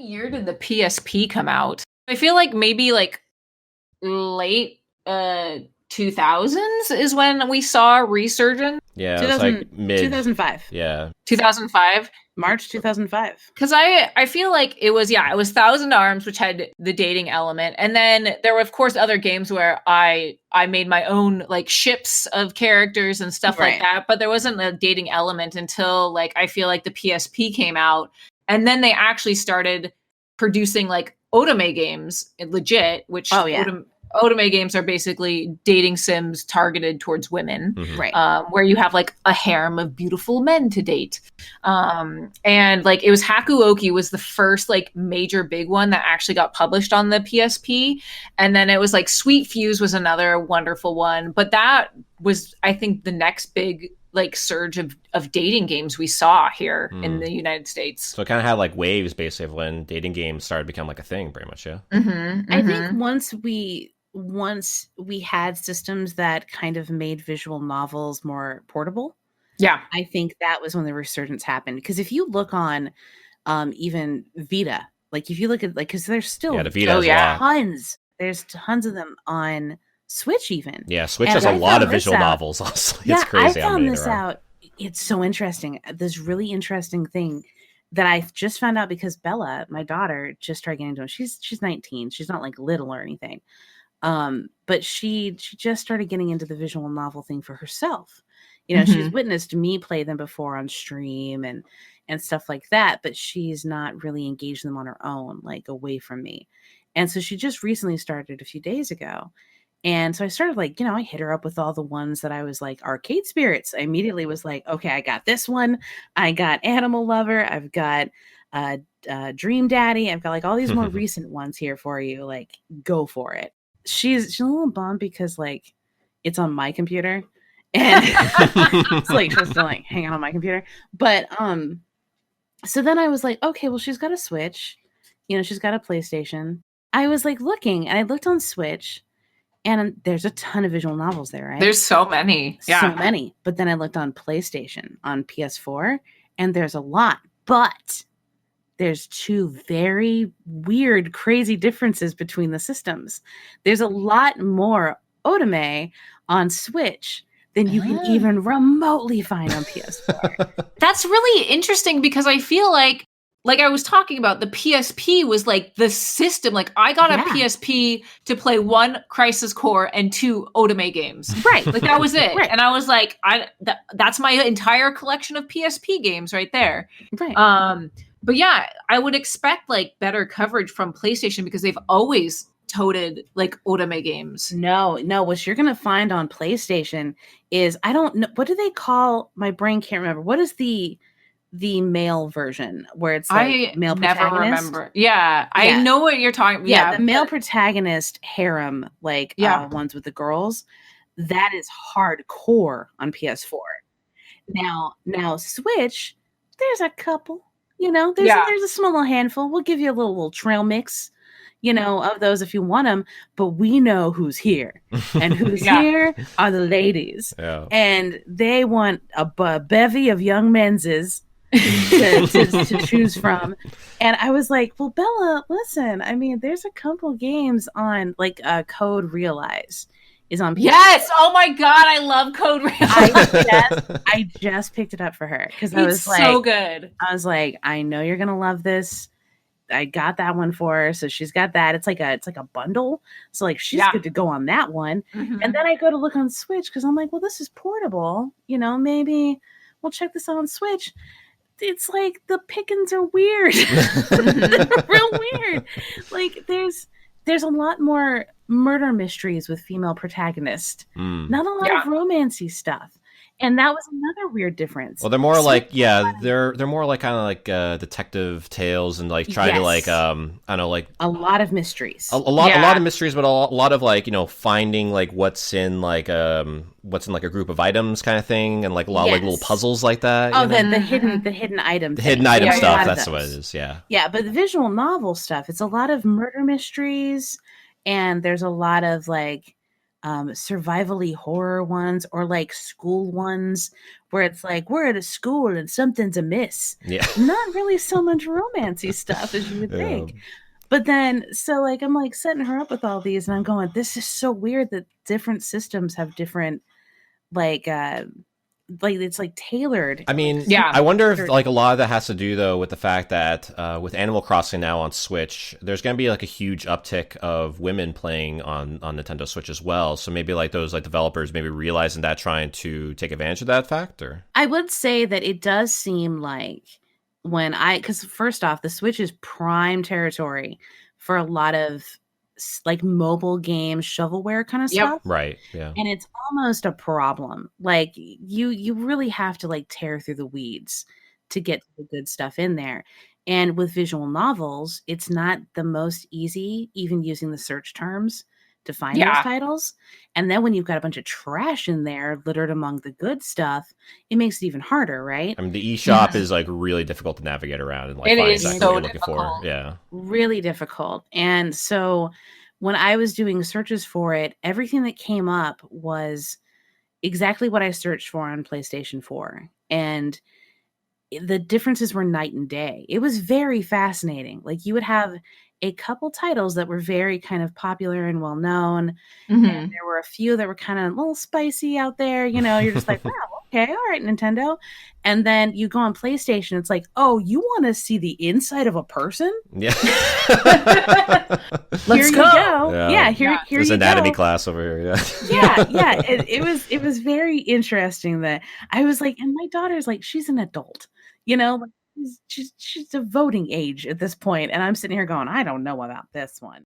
year did the PSP come out? I feel like maybe like late 2000s is when we saw a resurgence. Yeah, it was like mid 2005. Yeah. 2005? March 2005. Because I feel like it was Thousand Arms, which had the dating element. And then there were, of course, other games where I made my own like ships of characters and stuff like that. But there wasn't a dating element until like I feel like the PSP came out. And then they actually started producing like Otome games, legit, which Otome games are basically dating sims targeted towards women, where you have like a harem of beautiful men to date. And like it was Hakuoki was the first like major big one that actually got published on the PSP. And then it was like Sweet Fuse was another wonderful one. But that was, I think, the next big like surge of dating games we saw here in the United States. So it kind of had like waves basically of when dating games started to become like a thing, pretty much. I think once we had systems that kind of made visual novels more portable, I think that was when the resurgence happened. Because if you look on even Vita, like if you look at like, because there's still the Vita tons, there's tons of them on Switch even. Yeah, Switch has a lot of visual novels, honestly. It's crazy. I found this out. It's so interesting. This really interesting thing that I just found out because Bella, my daughter, just started getting into it. She's 19. She's not like little or anything. But she just started getting into the visual novel thing for herself. You know, she's witnessed me play them before on stream and stuff like that, but she's not really engaged in them on her own, like away from me. And so she just recently started a few days ago. And so I started like, you know, I hit her up with all the ones that I was like arcade spirits. I immediately was like, okay, I got this one. I got Animal Lover. I've got Dream Daddy. I've got like all these more recent ones here for you. Like, go for it. She's a little bummed because like it's on my computer and it's like just to like hang out on my computer. But so then I was like, okay, well, she's got a Switch, you know, she's got a PlayStation. I was like looking and I looked on Switch. And there's a ton of visual novels there, right? There's so many. Yeah. So many. But then I looked on PlayStation, on PS4, and there's a lot. But there's two very weird, crazy differences between the systems. There's a lot more Otome on Switch than you can even remotely find on PS4. That's really interesting because I feel like I was talking about, the PSP was like the system. Like I got a PSP to play 1 Crisis Core and 2 Otome games. Right. Like that was it. And I was like, that's my entire collection of PSP games right there. Right. But yeah, I would expect like better coverage from PlayStation because they've always toted like Otome games. No. What you're going to find on PlayStation is, I don't know, what do they call, my brain can't remember. What is the male version where it's like male protagonist? Never remember. Yeah, I know what you're talking about. Yeah, the male protagonist harem, like ones with the girls, that is hardcore on PS4. Now Switch, there's a couple, you know, there's a small little handful. We'll give you a little trail mix, you know, of those if you want them, but we know who's here. And who's here are the ladies. Yeah. And they want a bevy of young menses to choose from. And I was like, well, Bella, listen, I mean, there's a couple games on like Code Realize is on PS4. Yes. Oh my God. I love Code Realize. I just picked it up for her because I was like, so good. I was like, I know you're going to love this. I got that one for her. So she's got that. It's like a bundle. So like she's good to go on that one. And then I go to look on Switch because I'm like, well, this is portable. You know, maybe we'll check this out on Switch. It's like the pickings are weird. They're real weird. Like there's a lot more murder mysteries with female protagonists. Not a lot of romancy stuff. And that was another weird difference. Well, they're more like, they're more like kind of like detective tales and like trying to like, I don't know, like a lot of mysteries. A lot of mysteries, but a lot of like, you know, finding like what's in like a group of items kind of thing, and like a lot of like little puzzles like that. Oh, the hidden item. The hidden item stuff. That's what it is. Yeah. Yeah, but the visual novel stuff, it's a lot of murder mysteries, and there's a lot of like survivally horror ones, or like school ones where it's like we're at a school and something's amiss. Yeah. Not really so much romancy stuff as you would think. But then, so like I'm like setting her up with all these, and I'm going, this is so weird that different systems have different like it's like tailored. I mean, yeah. I wonder if like a lot of that has to do though with the fact that with Animal Crossing now on Switch, there's going to be like a huge uptick of women playing on Nintendo Switch as well. So maybe like those like developers maybe realizing that, trying to take advantage of that factor. I would say that it does seem like because first off, the Switch is prime territory for a lot of like mobile games, shovelware kind of stuff. Right. Yeah. And it's almost a problem. Like you really have to like tear through the weeds to get the good stuff in there. And with visual novels, it's not the most easy, even using the search terms to find those titles. And then when you've got a bunch of trash in there littered among the good stuff, it makes it even harder, right? I mean, the eShop is like really difficult to navigate around and like it find is exactly so what you're looking for. Yeah. Really difficult. And so when I was doing searches for it, everything that came up was exactly what I searched for on PlayStation 4. And the differences were night and day. It was very fascinating. Like you would have a couple titles that were very kind of popular and well known. And there were a few that were kind of a little spicy out there. You know, you're just like, wow, okay, all right, Nintendo. And then you go on PlayStation, it's like, oh, you want to see the inside of a person? Yeah. Let's go. Yeah, here There's you anatomy go. class over here. Yeah. It was very interesting that I was like, and my daughter's like, she's an adult, you know, like she's a voting age at this point, and I'm sitting here going, I don't know about this one.